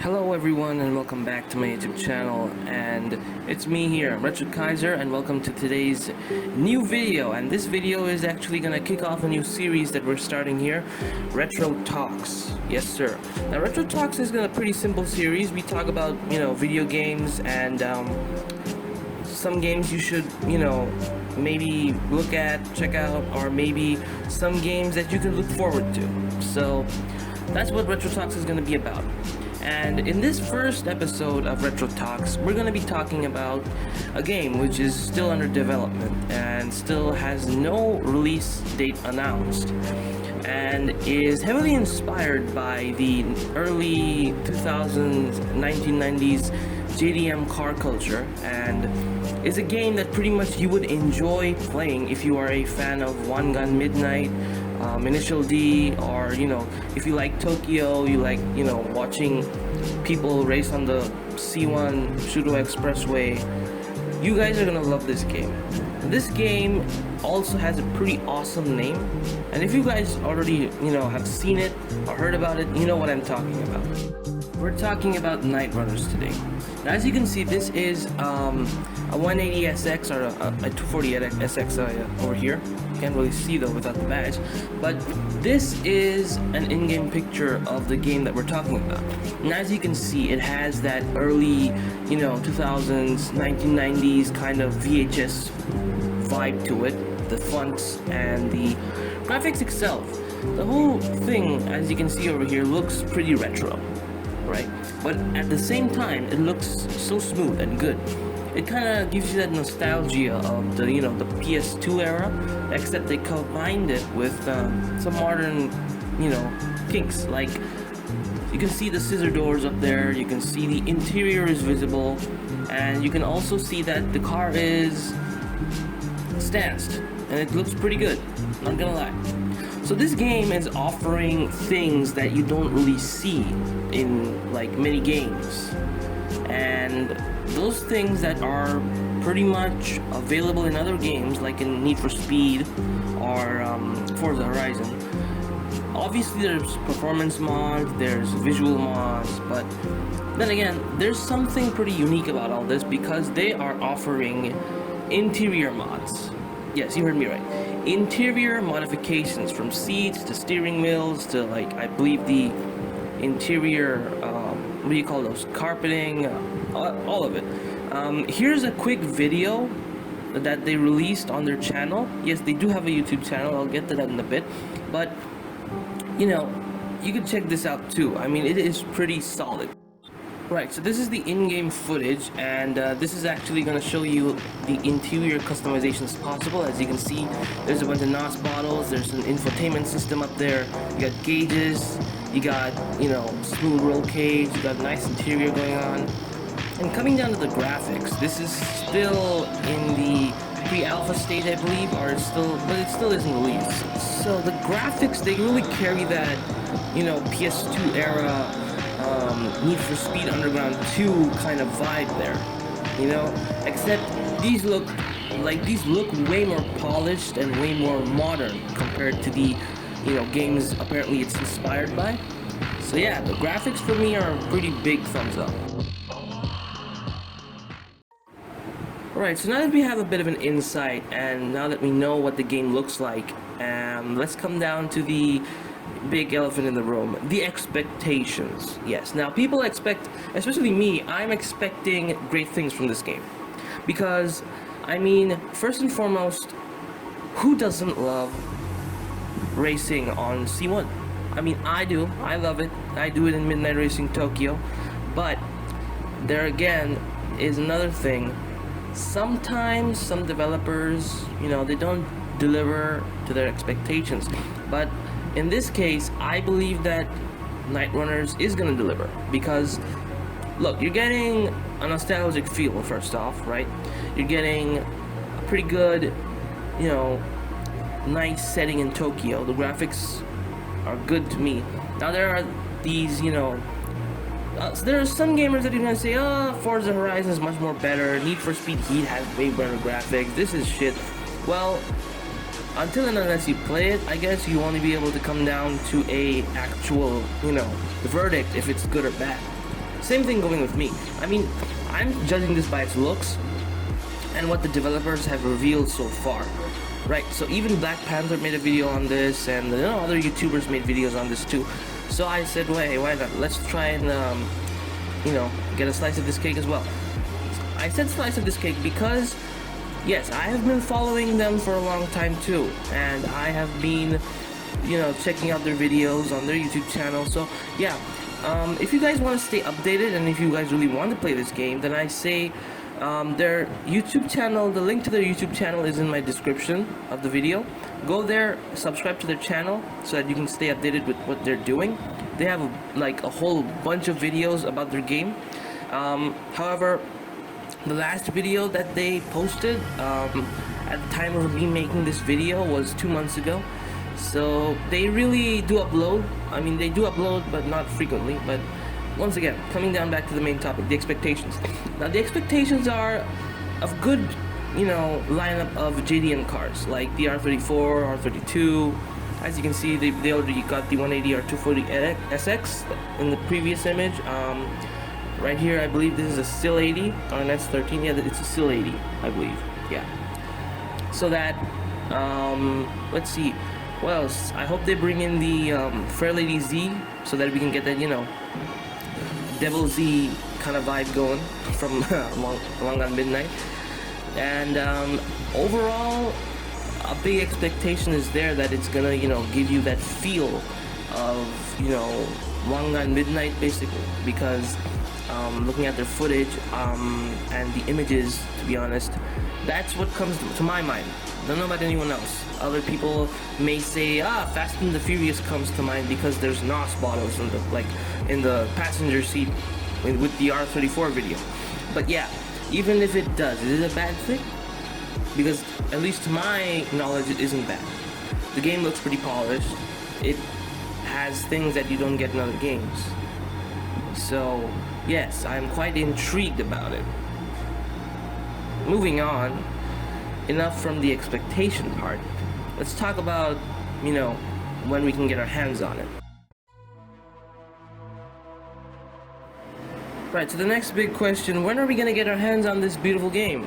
Hello everyone and welcome back to my YouTube channel, and it's me here, RetroKaizer, and welcome to today's new video. And this video is actually gonna kick off a new series that we're starting here, Retro Talks. Yes sir. Now Retro Talks is a pretty simple series. We talk about, video games and some games you should, maybe look at, check out, or maybe some games that you can look forward to. So that's what Retro Talks is gonna be about. And in this first episode of Retro Talks, we're going to be talking about a game which is still under development and still has no release date announced, and is heavily inspired by the early 2000s, 1990s JDM car culture, and is a game that pretty much you would enjoy playing if you are a fan of Wangan Midnight, Initial D, or if you like Tokyo, you like watching people race on the C1 Shudo Expressway, you guys are gonna love this game. This game also has a pretty awesome name, and if you guys already have seen it or heard about it, you know what I'm talking about. We're talking about Night Runners today. Now, as you can see, this is a 180 SX or a 240 SX over here. You can't really see though without the badge, but this is an in-game picture of the game that we're talking about. And as you can see, it has that early 2000s 1990s kind of VHS vibe to it, the fonts and the graphics itself. The whole thing, as you can see over here, looks pretty retro, right? But at the same time, it looks so smooth and good. It kind of gives you that nostalgia of the the PS2 era, except they combined it with some modern kinks. Like, you can see the scissor doors up there, you can see the interior is visible, and you can also see that the car is stanced, and it looks pretty good, not gonna lie. So this game is offering things that you don't really see in like many games, and those things that are pretty much available in other games like in Need for Speed or Forza Horizon. Obviously there's performance mods, there's visual mods, but then again, there's something pretty unique about all this because they are offering interior mods. Yes, you heard me right. Interior modifications, from seats to steering wheels to, like, I believe the interior, what do you call those? Carpeting, all of it. Here's a quick video that they released on their channel. Yes, they do have a YouTube channel. I'll get to that in a bit. But, you can check this out too. I mean, it is pretty solid. Right, so this is the in-game footage, and this is actually going to show you the interior customizations possible. As you can see, there's a bunch of NOS bottles, there's an infotainment system up there, you got gauges, you got, smooth roll cage, you got nice interior going on. And coming down to the graphics, this is still in the pre-alpha stage, I believe, but it still isn't released. So the graphics, they really carry that, PS2 era, Need for Speed Underground 2 kind of vibe there, except these look way more polished and way more modern compared to the games apparently it's inspired by. So yeah, the graphics for me are a pretty big thumbs up. Alright, so now that we have a bit of an insight and now that we know what the game looks like, let's come down to the big elephant in the room, the expectations. Yes, now people expect, especially me, I'm expecting great things from this game. Because, I mean, first and foremost, who doesn't love racing on C1? I mean, I do. I love it. I do it in Midnight Racing Tokyo. But, there again is another thing. Sometimes some developers, they don't deliver to their expectations. But in this case, I believe that Night Runners is going to deliver, because look, you're getting a nostalgic feel first off, right? You're getting a pretty good, nice setting in Tokyo. The graphics are good to me. Now there are these, there are some gamers that are going to say, Forza Horizon is much more better, Need for Speed Heat has way better graphics, this is shit. Well, until and unless you play it, I guess you only be able to come down to a actual, verdict if it's good or bad. Same thing going with me. I mean, I'm judging this by its looks and what the developers have revealed so far. Right, so even Black Panther made a video on this, and other YouTubers made videos on this too. So I said, well, hey, why not? Let's try and get a slice of this cake as well. I said slice of this cake because, yes, I have been following them for a long time too, and I have been, checking out their videos on their YouTube channel. So yeah, if you guys want to stay updated, and if you guys really want to play this game, then I say their YouTube channel, the link to their YouTube channel is in my description of the video. Go there, subscribe to their channel so that you can stay updated with what they're doing. They have a whole bunch of videos about their game. However, the last video that they posted at the time of me making this video was 2 months ago. So they really do upload. I mean, they do upload, but not frequently. But once again, coming down back to the main topic, the expectations. Now, the expectations are of good, lineup of JDM cars, like the R34, R32. As you can see, they already got the 180 or 240 SX in the previous image. Right here, I believe this is a still 80 or an S13. Yeah, it's a still 80, I believe. Yeah. So that, let's see. What else? I hope they bring in the Fair Lady Z so that we can get that, Devil Z kind of vibe going from Wangan Midnight. And overall, a big expectation is there that it's gonna, give you that feel of, Wangan Midnight basically, because looking at their footage and the images, to be honest, that's what comes to my mind. I don't know about anyone else. Other people may say, Fast and the Furious comes to mind because there's NOS bottles in the passenger seat with the R34 video. But yeah, even if it does, is it a bad thing? Because at least to my knowledge, it isn't bad. The game looks pretty polished. It has things that you don't get in other games. So yes, I'm quite intrigued about it. Moving on, enough from the expectation part. Let's talk about, when we can get our hands on it. Right, so the next big question, when are we gonna get our hands on this beautiful game?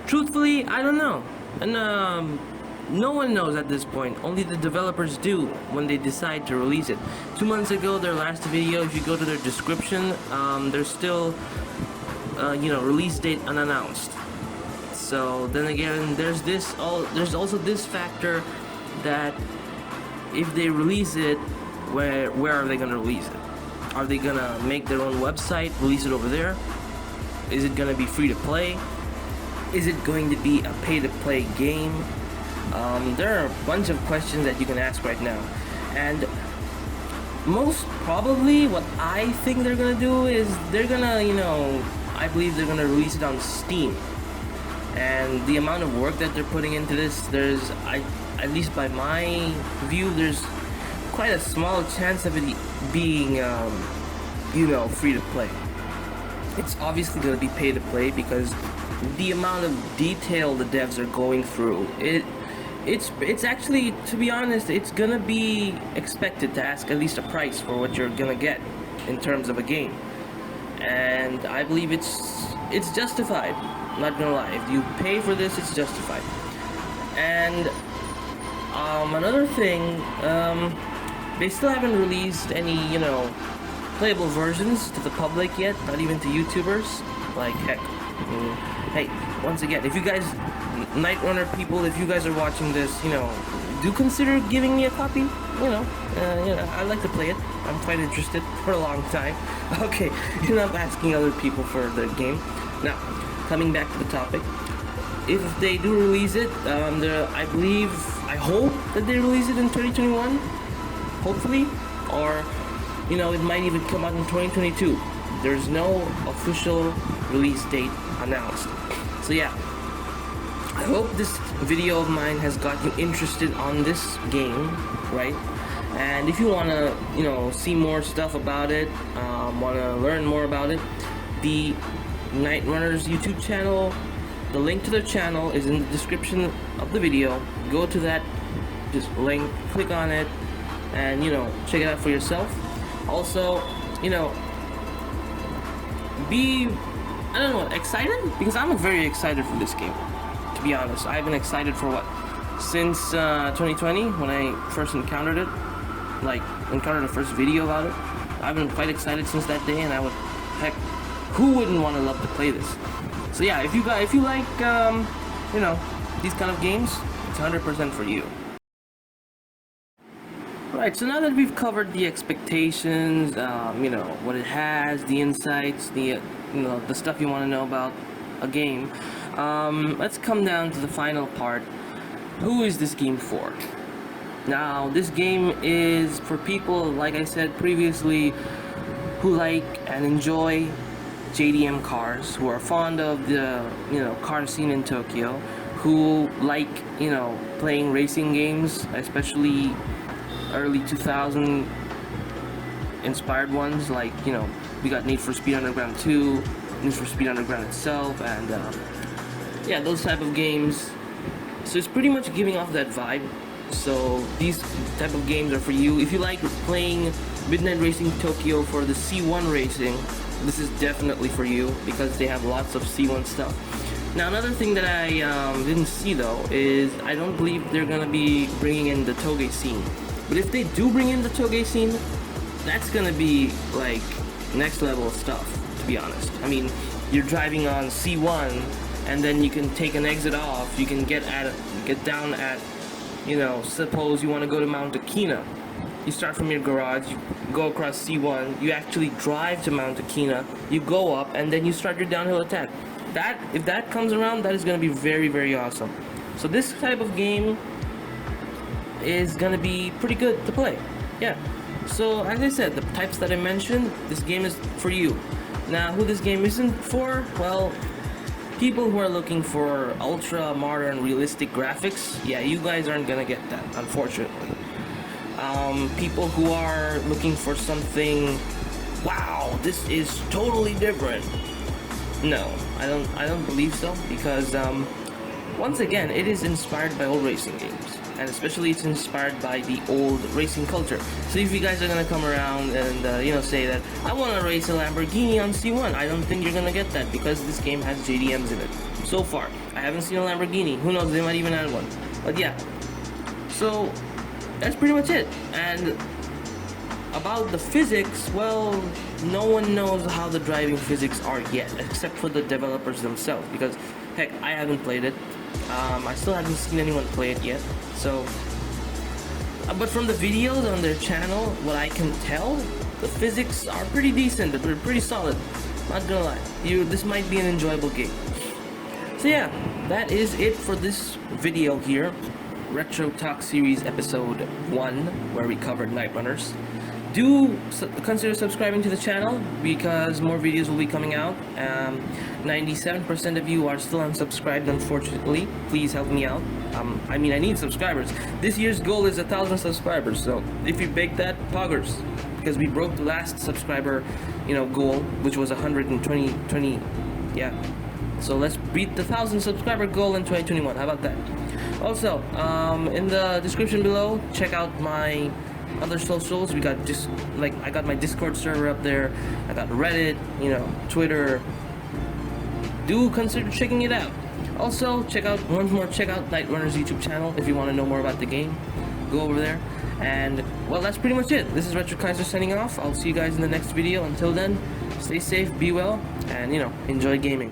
Truthfully, I don't know. And no one knows at this point. Only the developers do when they decide to release it. 2 months ago, their last video, if you go to their description, there's still, release date unannounced. So then again, there's also this factor that if they release it, where are they gonna release it? Are they gonna make their own website, release it over there? Is it gonna be free to play? Is it going to be a pay-to-play game? There are a bunch of questions that you can ask right now, and most probably what I think they're gonna do is they're gonna, I believe they're gonna release it on Steam. And the amount of work that they're putting into this, at least by my view, there's quite a small chance of it being, free to play. It's obviously going to be pay to play because the amount of detail the devs are going through, it's actually, to be honest, it's going to be expected to ask at least a price for what you're going to get in terms of a game. And I believe it's justified. Not gonna lie, if you pay for this, it's justified. And another thing, they still haven't released any, playable versions to the public yet, not even to YouTubers. Like, heck, hey, once again, if you guys, Night Runner people, if you guys are watching this, do consider giving me a copy. I like to play it. I'm quite interested for a long time. Okay, enough asking other people for their game. Now, coming back to the topic, if they do release it, I hope that they release it in 2021, hopefully, or, it might even come out in 2022. There's no official release date announced. So yeah, I hope this video of mine has got you interested on this game, right? And if you want to, see more stuff about it, want to learn more about it, the Night Runners YouTube channel, the link to their channel is in the description of the video. Go to that just link, click on it, and check it out for yourself. Also, be, I don't know, excited? Because I'm very excited for this game, to be honest. I've been excited for what? Since 2020, when I first encountered it, like, encountered the first video about it. I've been quite excited since that day, and I would, heck, who wouldn't want to love to play this? So yeah, if you like, you know, these kind of games, it's 100% for you. Right, so now that we've covered the expectations, you know, what it has, the insights, the, you know, the stuff you want to know about a game, let's come down to the final part. Who is this game for? Now, this game is for people, like I said previously, who like and enjoy JDM cars, who are fond of the, you know, car scene in Tokyo, who like, you know, playing racing games, especially early 2000 inspired ones, like, you know, we got Need for Speed Underground 2, Need for Speed Underground itself, and yeah, those type of games. So it's pretty much giving off that vibe. So these type of games are for you. If you like playing Midnight Racing Tokyo for the C1 racing, this is definitely for you, because they have lots of C1 stuff. Now, another thing that I didn't see though is I don't believe they're gonna be bringing in the Toge scene. But if they do bring in the Toge scene, that's gonna be like next level stuff, to be honest. I mean, you're driving on C1, and then you can take an exit off. You can get down at, you know, suppose you want to go to Mount Akina. You start from your garage, you go across C1, you actually drive to Mount Akina, you go up, and then you start your downhill attack. That, if that comes around, that is going to be very, very awesome. So this type of game is going to be pretty good to play. Yeah. So as I said, the types that I mentioned, this game is for you. Now, who this game isn't for? Well, people who are looking for ultra modern realistic graphics, yeah, you guys aren't gonna get that, unfortunately. People who are looking for something, wow, this is totally different. No, I don't believe so, because once again, it is inspired by old racing games, and especially it's inspired by the old racing culture. So if you guys are gonna come around and you know, say that I want to race a Lamborghini on C1, I don't think you're gonna get that, because this game has JDMs in it. So far, I haven't seen a Lamborghini. Who knows? They might even add one. But yeah, so that's pretty much it. And about the physics, well, no one knows how the driving physics are yet, except for the developers themselves, because heck, I haven't played it. I still haven't seen anyone play it yet. So, but from the videos on their channel, what I can tell, the physics are pretty decent. They're pretty solid. Not gonna lie, this might be an enjoyable game. So yeah, that is it for this video here, Retro Talk Series Episode 1, where we covered Night Runners. Do consider subscribing to the channel, because more videos will be coming out. 97% of you are still unsubscribed, unfortunately. Please help me out. I mean, I need subscribers. This year's goal is 1,000 subscribers, so if you break that, poggers, because we broke the last subscriber, you know, goal, which was 120. Yeah. So let's beat the 1,000 subscriber goal in 2021. How about that? Also, in the description below, check out my other socials. We got I got my Discord server up there. I got Reddit, you know, Twitter. Do consider checking it out. Also, check out Night Runner's YouTube channel if you want to know more about the game. Go over there. And well, that's pretty much it. This is RetroKaizer signing off. I'll see you guys in the next video. Until then, stay safe, be well, and you know, enjoy gaming.